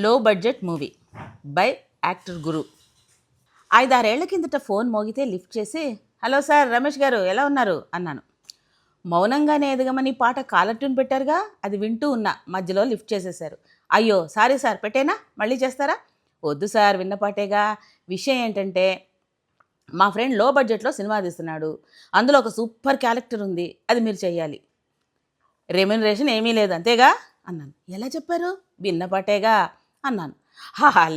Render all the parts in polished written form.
లో budget movie by actor గురు. 5-6 ఏళ్ల కిందట ఫోన్ మోగితే లిఫ్ట్ చేసి, హలో సార్ రమేష్ గారు ఎలా ఉన్నారు అన్నాను. మౌనంగానే ఎదగమని పాట కాలర్ ట్యూన్ పెట్టారుగా, అది వింటూ ఉన్నా. మధ్యలో లిఫ్ట్ చేసేశారు. అయ్యో సారీ సార్, పెట్టేనా, మళ్ళీ చేస్తారా? వద్దు సార్, విన్న పాటేగా. విషయం ఏంటంటే, మా ఫ్రెండ్ లో బడ్జెట్లో సినిమా తీస్తున్నాడు. అందులో ఒక సూపర్ క్యారెక్టర్ ఉంది, అది మీరు చెయ్యాలి. రెమ్యునరేషన్ ఏమీ లేదు అంతేగా అన్నాను. ఎలా చెప్పారు? విన్న పాటేగా అన్నాను.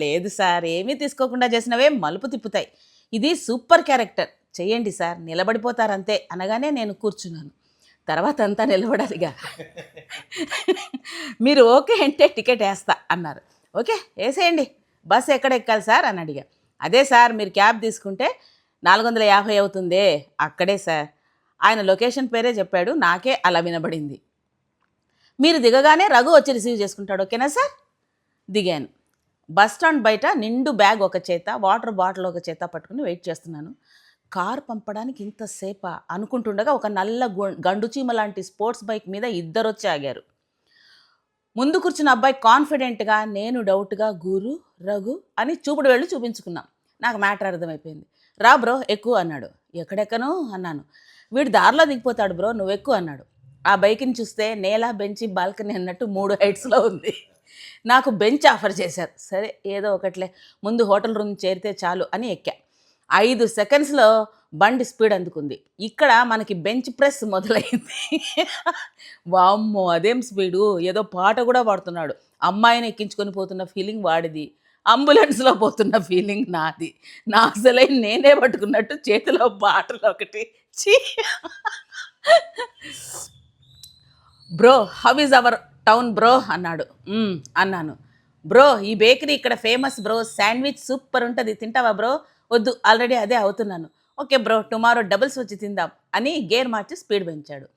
లేదు సార్, ఏమీ తీసుకోకుండా చేసినవే మలుపు తిప్పుతాయి. ఇది సూపర్ క్యారెక్టర్, చెయ్యండి సార్, నిలబడిపోతారంతే అనగానే నేను కూర్చున్నాను. తర్వాత అంతా నిలబడాలిగా. మీరు ఓకే అంటే టికెట్ వేస్తా అన్నారు. ఓకే వేసేయండి. బస్సు ఎక్కడ ఎక్కాలి సార్ అని అడిగా. అదే సార్, మీరు క్యాబ్ తీసుకుంటే 450 అవుతుందే, అక్కడే సార్. ఆయన లొకేషన్ పేరే చెప్పాడు, నాకే అలా వినబడింది. మీరు దిగగానే రఘు వచ్చి రిసీవ్ చేసుకుంటాడు, ఓకేనా సార్? దిగాను. బస్ స్టాండ్ బయట నిండు బ్యాగ్ ఒక చేత, వాటర్ బాటిల్ ఒక చేత పట్టుకుని వెయిట్ చేస్తున్నాను. కారు పంపడానికి ఇంతసేపా అనుకుంటుండగా ఒక నల్ల గండుచీమ లాంటి స్పోర్ట్స్ బైక్ మీద ఇద్దరు వచ్చి ఆగారు. ముందు కూర్చున్న అబ్బాయి కాన్ఫిడెంట్గా, నేను డౌట్గా గురు రఘు అని చూపుడు వెళ్ళి చూపించుకున్నాం. నాకు మ్యాటర్ అర్థమైపోయింది. రా బ్రో ఎక్కువ అన్నాడు. ఎక్కడెక్కను అన్నాను. వీడు దారిలో దిగిపోతాడు బ్రో, నువ్వు ఎక్కువ అన్నాడు. ఆ బైక్ని చూస్తే నేల, బెంచి, బాల్కనీ అన్నట్టు 3 హైట్స్లో ఉంది. నాకు బెంచ్ ఆఫర్ చేశారు. సరే ఏదో ఒకట్లే, ముందు హోటల్ రూమ్ చేరితే చాలు అని ఎక్కా. 5 సెకండ్స్లో బండి స్పీడ్ అందుకుంది. ఇక్కడ మనకి బెంచ్ ప్రెస్ మొదలైంది. వామ్మో అదేం స్పీడు, ఏదో పాట కూడా పాడుతున్నాడు. అమ్మాయిని ఎక్కించుకొని పోతున్న ఫీలింగ్ వాడిది, అంబులెన్స్లో పోతున్న ఫీలింగ్ నాది. నా అసలై నేనే పట్టుకున్నట్టు చేతిలో బాటలు ఒకటి. చీ. Bro how is our town bro అన్నాడు. అన్నాను. బ్రో ఈ బేకరీ ఇక్కడ ఫేమస్ బ్రో, శాండ్విచ్ సూపర్ ఉంటుంది, తింటావా బ్రో? వద్దు, ఆల్రెడీ అదే అవుతున్నాను. ఓకే బ్రో, టుమారో డబుల్స్ వచ్చి తిందాం అని గేర్ మార్చి స్పీడ్ పెంచాడు.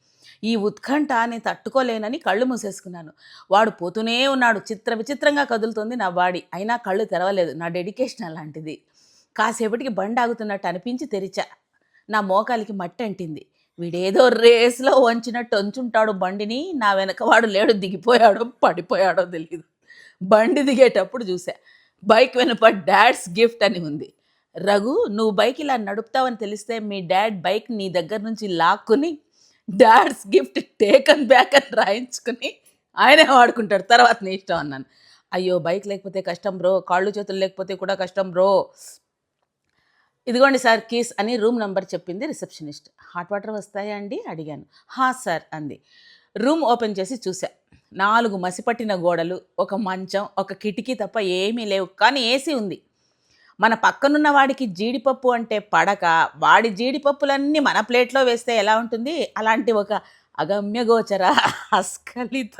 ఈ ఉత్కంఠ నేను తట్టుకోలేనని కళ్ళు మూసేసుకున్నాను. వాడు పోతూనే ఉన్నాడు. విచిత్రంగా కదులుతుంది నా బాడీ, అయినా కళ్ళు తెరవలేదు. నా డెడికేషన్ అలాంటిది. కాసేపటికి బండి ఆగుతున్నట్టు అనిపించి తెరిచా. నా మోకాలికి మట్టి అంటింది. వీడేదో రేస్లో వంచినట్టు వంచుంటాడు బండిని. నా వెనకవాడు లేడు, దిగిపోయాడో పడిపోయాడో తెలియదు. బండి దిగేటప్పుడు చూసా, బైక్ వెనుక డాడ్స్ గిఫ్ట్ అని ఉంది. రఘు, నువ్వు బైక్ ఇలా నడుపుతావని తెలిస్తే మీ డాడ్ బైక్ నీ దగ్గర నుంచి లాక్కుని డాడ్స్ గిఫ్ట్ టేకన్ బ్యాక్ అని రాయించుకుని ఆయనే వాడుకుంటాడు, తర్వాత నీ ఇష్టం అన్నాను. అయ్యో బైక్ లేకపోతే కష్టం బ్రో, కాళ్ళు చేతులు లేకపోతే కూడా కష్టం బ్రో. ఇదిగోండి సార్ కీస్ అని రూమ్ నెంబర్ చెప్పింది రిసెప్షనిస్ట్. హాట్ వాటర్ వస్తాయా అండి అడిగాను. సార్ అంది. రూమ్ ఓపెన్ చేసి చూసా. 4 మసిపట్టిన గోడలు, ఒక మంచం, ఒక కిటికీ తప్ప ఏమీ లేవు. కానీ ఏసీ ఉంది. మన పక్కనున్న వాడికి జీడిపప్పు అంటే పడక, వాడి జీడిపప్పులన్నీ మన ప్లేట్లో వేస్తే ఎలా ఉంటుంది, అలాంటి ఒక అగమ్యగోచర, అస్ఖలిత,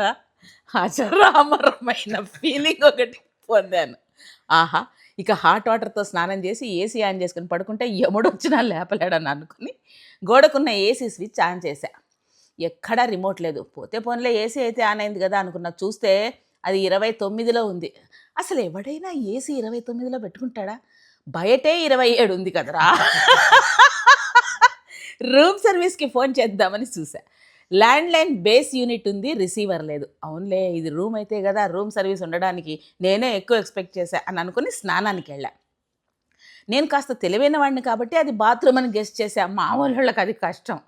అజరామరమైన ఫీలింగ్ ఒకటి పొందాను. ఆహా, ఇక హాట్ వాటర్తో స్నానం చేసి ఏసీ ఆన్ చేసుకుని పడుకుంటే ఎముడొచ్చినా లేపలేడని అనుకుని గోడకున్న ఏసీ స్విచ్ ఆన్ చేశా. ఎక్కడా రిమోట్ లేదు. పోతే పోన్లే ఏసీ అయితే ఆన్ అయింది కదా అనుకున్నా. చూస్తే అది 29లో ఉంది. అసలు ఎవడైనా ఏసీ 29లో పెట్టుకుంటాడా? బయటే 27 ఉంది కదరా. రూమ్ సర్వీస్కి ఫోన్ చేద్దామని చూసా. ల్యాండ్లైన్ బేస్ యూనిట్ ఉంది, రిసీవర్ లేదు. అవునులే, ఇది రూమ్ అయితే కదా రూమ్ సర్వీస్ ఉండడానికి, నేనే ఎక్కువ ఎక్స్పెక్ట్ చేశా అని అనుకుని స్నానానికి వెళ్ళా. నేను కాస్త తెలివైన వాడిని కాబట్టి అది బాత్రూమ్ అని గెస్ట్ చేశా. మామూలు వాళ్ళకి అది కష్టం.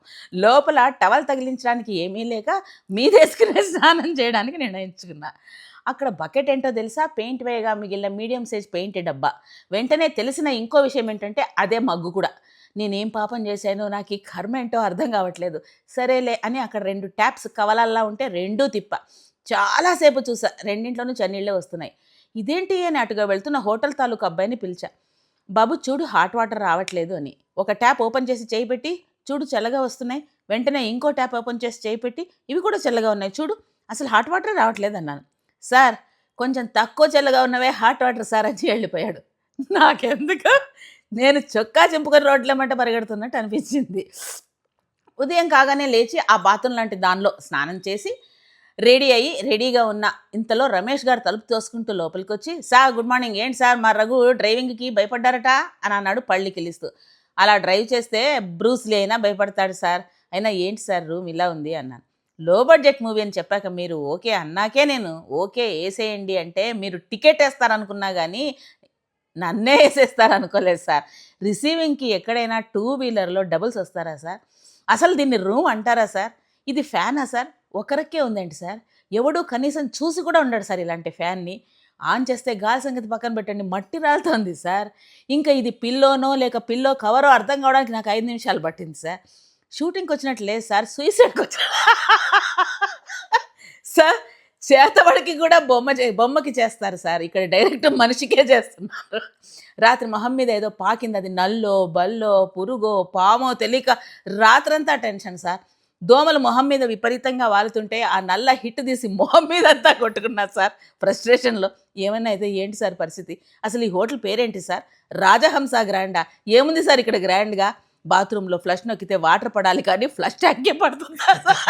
లోపల టవల్ తగిలించడానికి ఏమీ లేక మీదేసుకునే స్నానం చేయడానికి నిర్ణయించుకున్నా. అక్కడ బకెట్ ఏంటో తెలుసా? పెయింట్ వేయగా మిగిలిన మీడియం సైజ్ పెయింట్ డబ్బా. వెంటనే తెలిసిన ఇంకో విషయం ఏంటంటే అదే మగ్గు కూడా. నేనేం పాపం చేశానో, నాకు ఈ కర్మ ఏంటో అర్థం కావట్లేదు. సరేలే అని అక్కడ 2 ట్యాప్స్ కవలల్లా ఉంటే రెండూ తిప్ప. చాలాసేపు చూసా, రెండింట్లోనూ చన్నీళ్ళే వస్తున్నాయి. ఇదేంటి అని అటుగా వెళ్తున్న హోటల్ తాలూకు అబ్బాయిని పిలిచా. బాబు చూడు, హాట్ వాటర్ రావట్లేదు అని. ఒక ట్యాప్ ఓపెన్ చేసి చేయి పెట్టి చూడు, చల్లగా వస్తున్నాయి. వెంటనే ఇంకో ట్యాప్ ఓపెన్ చేసి చేయి పెట్టి, ఇవి కూడా చల్లగా ఉన్నాయి చూడు, అసలు హాట్ వాటర్ రావట్లేదు అన్నాను. సార్, కొంచెం తక్కువ చల్లగా ఉన్నవే హాట్ వాటర్ సార్ అని వెళ్ళిపోయాడు. నాకెందుకు నేను చొక్కా చింపుకొని రోడ్లమంట పరిగెడుతున్నట్టు అనిపించింది. ఉదయం కాగానే లేచి ఆ బాత్రూమ్ లాంటి దానిలో స్నానం చేసి రెడీ అయ్యి రెడీగా ఉన్న ఇంతలో రమేష్ గారు తలుపు తోసుకుంటూ లోపలికి వచ్చి, సార్ గుడ్ మార్నింగ్. ఏంటి సార్ మా రఘు డ్రైవింగ్కి భయపడ్డారట అని అన్నాడు పళ్ళికిలిస్తూ. అలా డ్రైవ్ చేస్తే బ్రూస్లీ అయినా భయపడతాడు సార్. అయినా ఏంటి సార్ రూమ్ ఇలా ఉంది అన్నాను. లో బడ్జెట్ మూవీ అని చెప్పాక మీరు ఓకే అన్నాకే నేను ఓకే ఏసేయండి అంటే మీరు టికెట్ వేస్తారనుకున్నా కానీ నన్నే ఏసేస్తారనుకోలేదు సార్. రిసీవింగ్‌కి ఎక్కడైనా టూ వీలర్‌లో డబుల్స్ వస్తారా సార్? అసలు దీన్ని రూమ్ అంటారా సార్? ఇది ఫ్యానా సార్? ఒకరికే ఉందేంటి సార్? ఎవడు కనీసం చూసి కూడా ఉండడు సార్ ఇలాంటి ఫ్యాన్‌ని. ఆన్ చేస్తే గాలి సంగతి పక్కన పెట్టండి మట్టి రాలుతోంది సార్. ఇంకా ఇది పిల్లోనో లేక పిల్లో కవరో అర్థం కావడానికి నాకు 5 నిమిషాలు పట్టింది సార్. షూటింగ్‌కొచ్చినట్టు లేదు సార్. సూసైడ్‌కొచ్చా సార్ చేతబడికి కూడా బొమ్మకి చేస్తారు సార్. ఇక్కడ డైరెక్ట్ మనిషికే చేస్తున్నారు. రాత్రి మొహం మీద ఏదో పాకింది. అది నల్లో, బల్లో, పురుగో, పామో తెలియక రాత్రంతా టెన్షన్ సార్. దోమలు మొహం మీద విపరీతంగా వాలుతుంటే ఆ నల్ల హిట్ తీసి మొహం మీదంతా కొట్టుకున్నా సార్ ఫ్రస్ట్రేషన్‌లో. ఏమన్నా అయితే ఏంటి సార్ పరిస్థితి? అసలు ఈ హోటల్ పేరేంటి సార్? రాజహంస గ్రాండా? ఏముంది సార్ ఇక్కడ గ్రాండ్‌గా? బాత్రూంలో ఫ్లష్ నొక్కితే వాటర్ పడాలి కానీ ఫ్లష్ ట్యాంకే పడుతుందా సార్?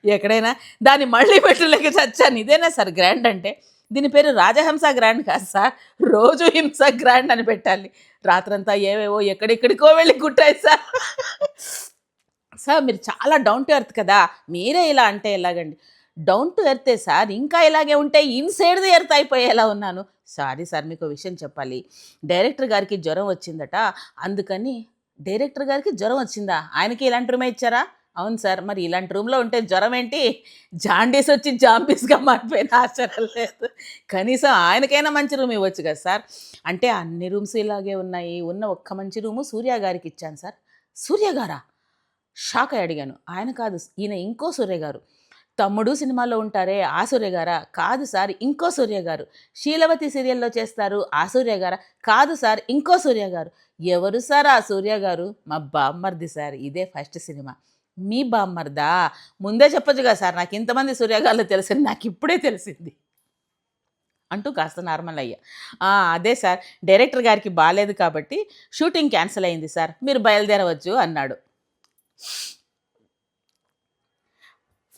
ఎక్కడైనా దాన్ని మళ్ళీ పెట్టలేక చచ్చాను. ఇదేనా సార్ గ్రాండ్ అంటే? దీని పేరు రాజహంస గ్రాండ్ కాదు సార్. రోజు హింస గ్రాండ్ అని పెట్టాలి. రాత్రంతా ఏవేవో ఎక్కడెక్కడికో వెళ్ళి కుట్టాయి సార్. సార్ మీరు చాలా డౌన్ టు ఎర్త్ కదా! మీరే ఇలా అంటే ఎలాగండి? డౌన్ టు ఎర్తే సార్. ఇంకా ఇలాగే ఉంటే ఇన్‌సైడ్ ది ఎర్త్ అయిపోయేలా ఉన్నాను. సారీ సార్ మీకో విషయం చెప్పాలి. డైరెక్టర్ గారికి జ్వరం వచ్చిందట. అందుకని డైరెక్టర్ గారికి జ్వరం వచ్చిందా? ఆయనకి ఇలాంటి రూమే ఇచ్చారా? అవును సార్. మరి ఇలాంటి రూమ్‌లో ఉంటే జ్వరం ఏంటి? జాండీస్ వచ్చి జాంబీస్‌గా మారిపోయినా ఆశ్చర్యం లేదు. కనీసం ఆయనకైనా మంచి రూమ్ ఇవ్వచ్చు కదా సార్. అంటే అన్ని రూమ్స్ ఇలాగే ఉన్నాయి. ఉన్న ఒక్క మంచి రూము సూర్య గారికి ఇచ్చాను సార్. సూర్య గారా? షాక్ అయ్యి అడిగాను. ఆయన కాదు ఈయన ఇంకో సూర్య గారు. తమ్ముడు సినిమాలో ఉంటారే ఆ సూర్య గారా? కాదు సార్ ఇంకో సూర్య గారు. శీలవతి సీరియల్‌లో చేస్తారు ఆ సూర్య గారా? కాదు సార్ ఇంకో సూర్య గారు. ఎవరు సార్ ఆ సూర్య గారు? మా బామ్మర్ది సార్. ఇదే ఫస్ట్ సినిమా. మీ బామ్మర్దా? ముందే చెప్పొచ్చుగా సార్ నాకు ఇంతమంది సూర్య గారులు తెలుసని నాకిప్పుడే తెలిసింది. అంటూ కాస్త నార్మల్ అయ్యా. అదే సార్ డైరెక్టర్ గారికి బాలేదు కాబట్టి షూటింగ్ క్యాన్సిల్ అయింది సార్. మీరు బయలుదేరవచ్చు అన్నాడు.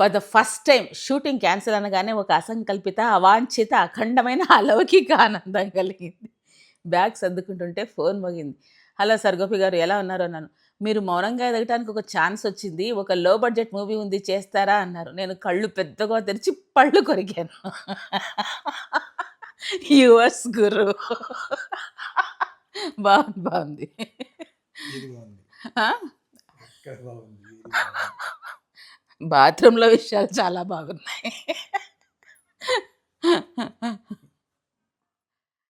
For the first time shooting cancel అనగానే ఒక అసంకల్పిత, అవాంఛిత, అఖండమైన అలౌకిక ఆనందం కలిగింది. బ్యాగ్ సర్దుకుంటుంటే ఫోన్ మోగింది. హలో సార్ గోపి గారు ఎలా ఉన్నారు అన్నాను. మీరు మౌనంగా ఎదగటానికి ఒక ఛాన్స్ వచ్చింది. ఒక లో బడ్జెట్ మూవీ ఉంది చేస్తారా అన్నారు. నేను కళ్ళు పెద్దగా తెరిచి పళ్ళు కొరికాను. యువర్స్ గురు. బాగుంది బాగుంది. ఇది బాగుంది. ఆ? అక్కడ బాగుంది. ఇది బాగుంది. బాత్రూంలో విషయాలు చాలా బాగున్నాయి.